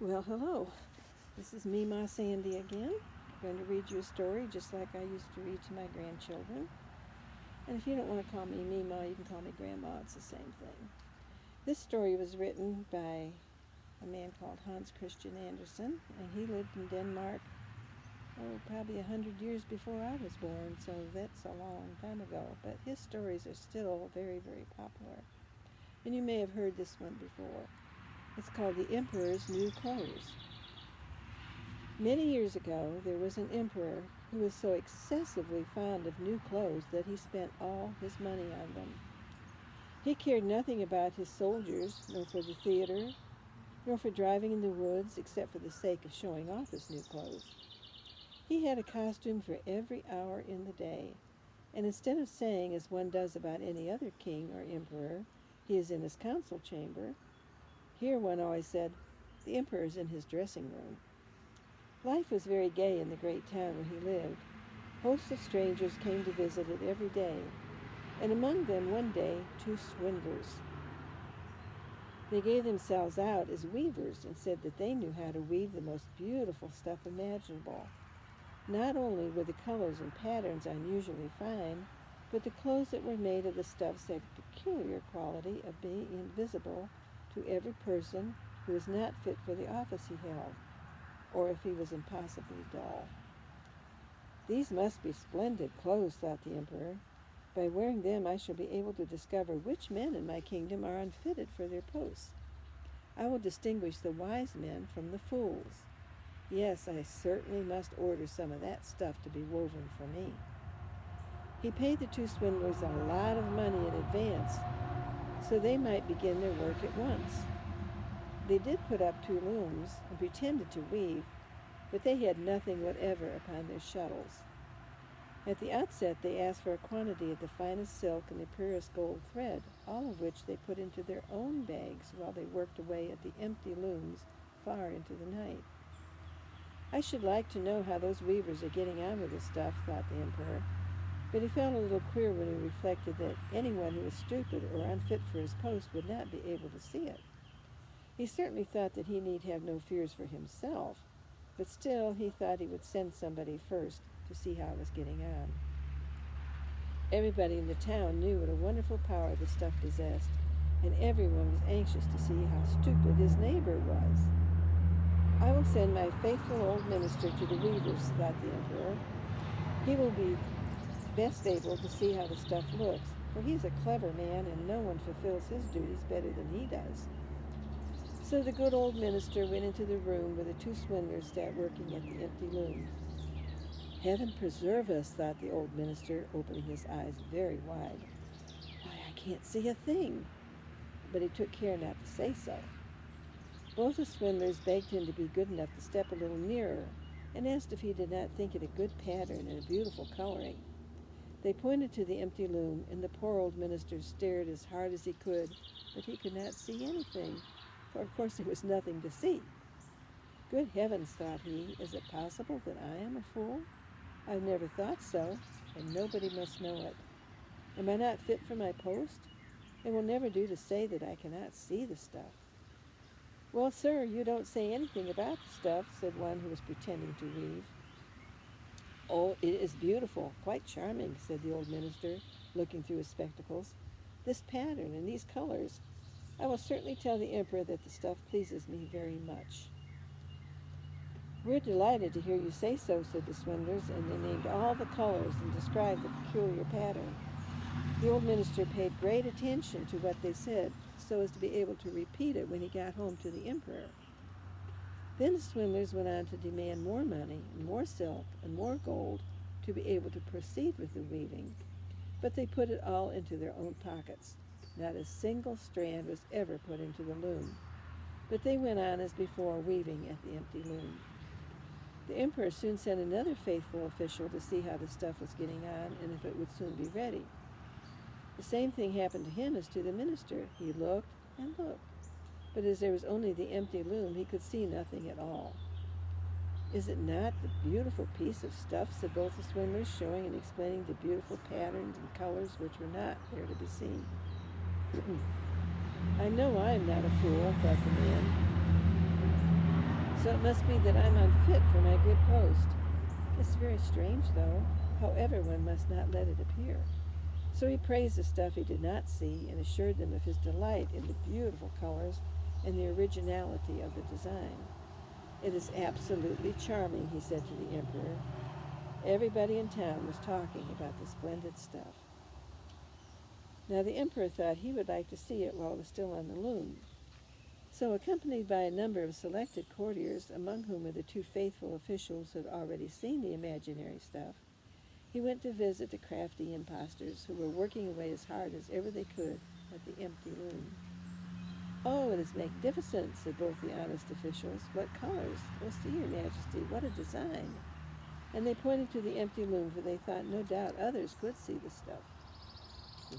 Well, hello. This is Meemaw Sandy again. I'm going to read you a story just like I used to read to my grandchildren. And if you don't want to call me Meemaw, you can call me Grandma. It's the same thing. This story was written by a man called Hans Christian Andersen, and he lived in Denmark, probably 100 years before I was born, so that's a long time ago. But his stories are still very, very popular. And you may have heard this one before. It's called The Emperor's New Clothes. Many years ago, there was an emperor who was so excessively fond of new clothes that he spent all his money on them. He cared nothing about his soldiers, nor for the theater, nor for driving in the woods, except for the sake of showing off his new clothes. He had a costume for every hour in the day, and instead of saying, as one does about any other king or emperor, he is in his council chamber, here one always said, the emperor is in his dressing room. Life was very gay in the great town where he lived. Hosts of strangers came to visit it every day, and among them one day 2 swindlers. They gave themselves out as weavers and said that they knew how to weave the most beautiful stuff imaginable. Not only were the colors and patterns unusually fine, but the clothes that were made of the stuffs had the peculiar quality of being invisible to every person who was not fit for the office he held, or if he was impossibly dull. These must be splendid clothes, thought the emperor. By wearing them I shall be able to discover which men in my kingdom are unfitted for their posts. I will distinguish the wise men from the fools. Yes, I certainly must order some of that stuff to be woven for me. He paid the 2 swindlers a lot of money in advance, so they might begin their work at once. They did put up 2 looms and pretended to weave, but they had nothing whatever upon their shuttles. At the outset they asked for a quantity of the finest silk and the purest gold thread, all of which they put into their own bags while they worked away at the empty looms far into the night. I should like to know how those weavers are getting on with this stuff, thought the emperor, but he felt a little queer when he reflected that anyone who was stupid or unfit for his post would not be able to see it. He certainly thought that he need have no fears for himself, but still he thought he would send somebody first to see how it was getting on. Everybody in the town knew what a wonderful power the stuff possessed, and everyone was anxious to see how stupid his neighbor was. I will send my faithful old minister to the weavers, thought the emperor. He will be best able to see how the stuff looks, for he is a clever man and no one fulfills his duties better than he does. So the good old minister went into the room where the 2 swindlers sat working at the empty loom. Heaven preserve us, thought the old minister, opening his eyes very wide. Why, I can't see a thing. But he took care not to say so. Both the swindlers begged him to be good enough to step a little nearer and asked if he did not think it a good pattern and a beautiful coloring. They pointed to the empty loom, and the poor old minister stared as hard as he could, but he could not see anything, for of course there was nothing to see. Good heavens, thought he, is it possible that I am a fool? I've never thought so, and nobody must know it. Am I not fit for my post? It will never do to say that I cannot see the stuff. Well, sir, you don't say anything about the stuff, said one who was pretending to weave. Oh, it is beautiful, quite charming, said the old minister, looking through his spectacles. This pattern and these colors. I will certainly tell the emperor that the stuff pleases me very much. We're delighted to hear you say so, said the swindlers, and they named all the colors and described the peculiar pattern. The old minister paid great attention to what they said, so as to be able to repeat it when he got home to the emperor. Then the swindlers went on to demand more money, and more silk, and more gold to be able to proceed with the weaving, but they put it all into their own pockets. Not a single strand was ever put into the loom, but they went on as before weaving at the empty loom. The emperor soon sent another faithful official to see how the stuff was getting on and if it would soon be ready. The same thing happened to him as to the minister. He looked and looked, but as there was only the empty loom, he could see nothing at all. Is it not the beautiful piece of stuff, said both the swindlers, showing and explaining the beautiful patterns and colors which were not there to be seen. I know I am not a fool, thought the man. So it must be that I'm unfit for my good post. It's very strange, though. However, one must not let it appear. So he praised the stuff he did not see and assured them of his delight in the beautiful colors and the originality of the design. It is absolutely charming, he said to the emperor. Everybody in town was talking about the splendid stuff. Now the emperor thought he would like to see it while it was still on the loom. So, accompanied by a number of selected courtiers, among whom were the two faithful officials who had already seen the imaginary stuff, he went to visit the crafty impostors who were working away as hard as ever they could at the empty loom. "Oh, it is magnificent," said both the honest officials. "What colors! Oh, see, your majesty, what a design!" And they pointed to the empty loom, for they thought no doubt others could see the stuff.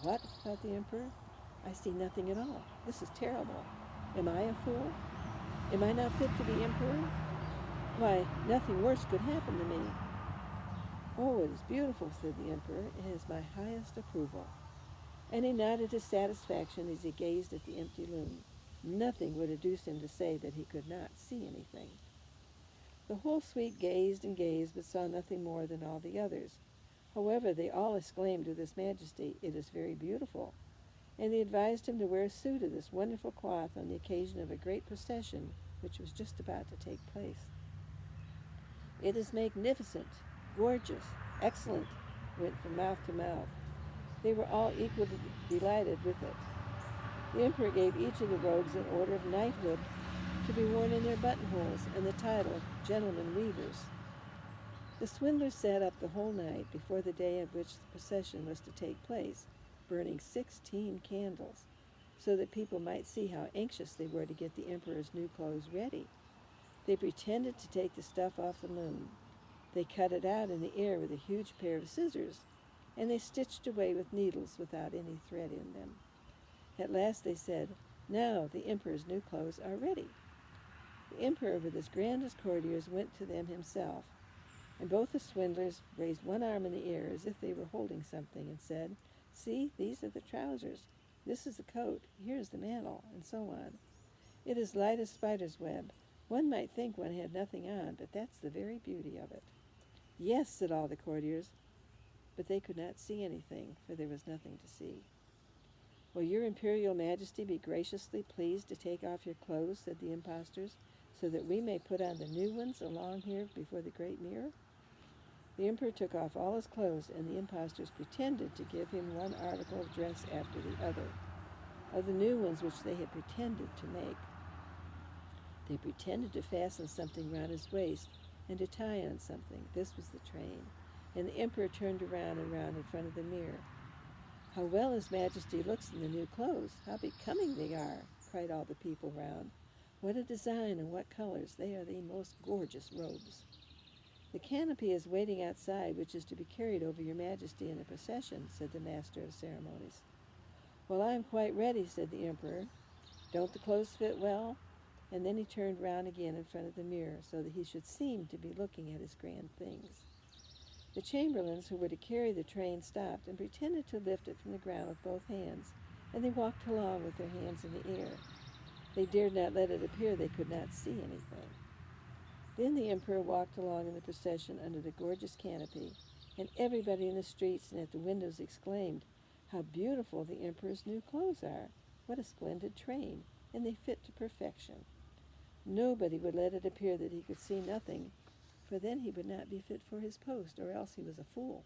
"What?" thought the emperor. "I see nothing at all. This is terrible. Am I a fool? Am I not fit to be emperor? Why, nothing worse could happen to me." "Oh, it is beautiful," said the emperor. "It has my highest approval." And he nodded his satisfaction as he gazed at the empty loom. Nothing would induce him to say that he could not see anything. The whole suite gazed and gazed, but saw nothing more than all the others. However, they all exclaimed with his majesty, "It is very beautiful," and they advised him to wear a suit of this wonderful cloth on the occasion of a great procession which was just about to take place. "It is magnificent, gorgeous, excellent," went from mouth to mouth. They were all equally delighted with it. The emperor gave each of the rogues an order of knighthood to be worn in their buttonholes and the title gentlemen weavers. The swindlers sat up the whole night before the day of which the procession was to take place, burning 16 candles, so that people might see how anxious they were to get the emperor's new clothes ready. They pretended to take the stuff off the loom. They cut it out in the air with a huge pair of scissors, and they stitched away with needles without any thread in them. At last they said, "Now the emperor's new clothes are ready." The emperor, with his grandest courtiers, went to them himself, and both the swindlers raised one arm in the air as if they were holding something and said, "See, these are the trousers, this is the coat, here is the mantle," and so on. "It is light as spider's web. One might think one had nothing on, but that's the very beauty of it." "Yes," said all the courtiers, but they could not see anything, for there was nothing to see. "Will your imperial majesty be graciously pleased to take off your clothes," said the impostors, "so that we may put on the new ones along here before the great mirror?" The emperor took off all his clothes, and the impostors pretended to give him one article of dress after the other, of the new ones which they had pretended to make. They pretended to fasten something round his waist and to tie on something. This was the train, and the emperor turned around and round in front of the mirror. "How well his majesty looks in the new clothes! How becoming they are!" cried all the people round. "What a design and what colors! They are the most gorgeous robes." "The canopy is waiting outside, which is to be carried over your majesty in the procession," said the master of ceremonies. "Well, I am quite ready," said the emperor. "Don't the clothes fit well?" And then he turned round again in front of the mirror, so that he should seem to be looking at his grand things. The chamberlains who were to carry the train stopped and pretended to lift it from the ground with both hands, and they walked along with their hands in the air. They dared not let it appear they could not see anything. Then the emperor walked along in the procession under the gorgeous canopy, and everybody in the streets and at the windows exclaimed, "How beautiful the emperor's new clothes are! What a splendid train! And they fit to perfection." Nobody would let it appear that he could see nothing, for then he would not be fit for his post, or else he was a fool.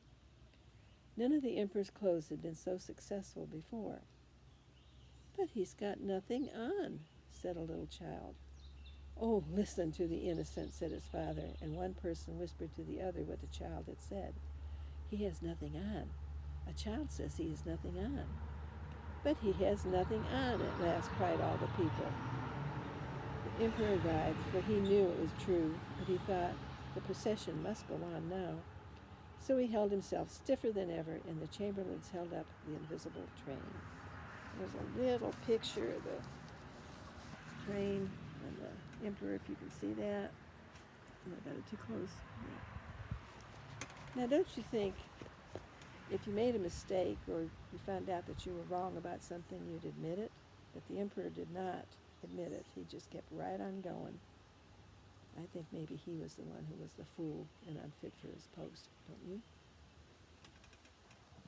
None of the emperor's clothes had been so successful before. "But he's got nothing on," said a little child. "Oh, listen to the innocent," said his father, and one person whispered to the other what the child had said. "He has nothing on. A child says he has nothing on." "But he has nothing on," at last cried all the people. The emperor writhed, for he knew it was true, but he thought the procession must go on now. So he held himself stiffer than ever, and the chamberlains held up the invisible train. There's a little picture of the train and the emperor, if you can see that. Oh, I got it too close. Yeah. Now, don't you think if you made a mistake or you found out that you were wrong about something, you'd admit it? But the emperor did not admit it. He just kept right on going. I think maybe he was the one who was the fool and unfit for his post, don't you?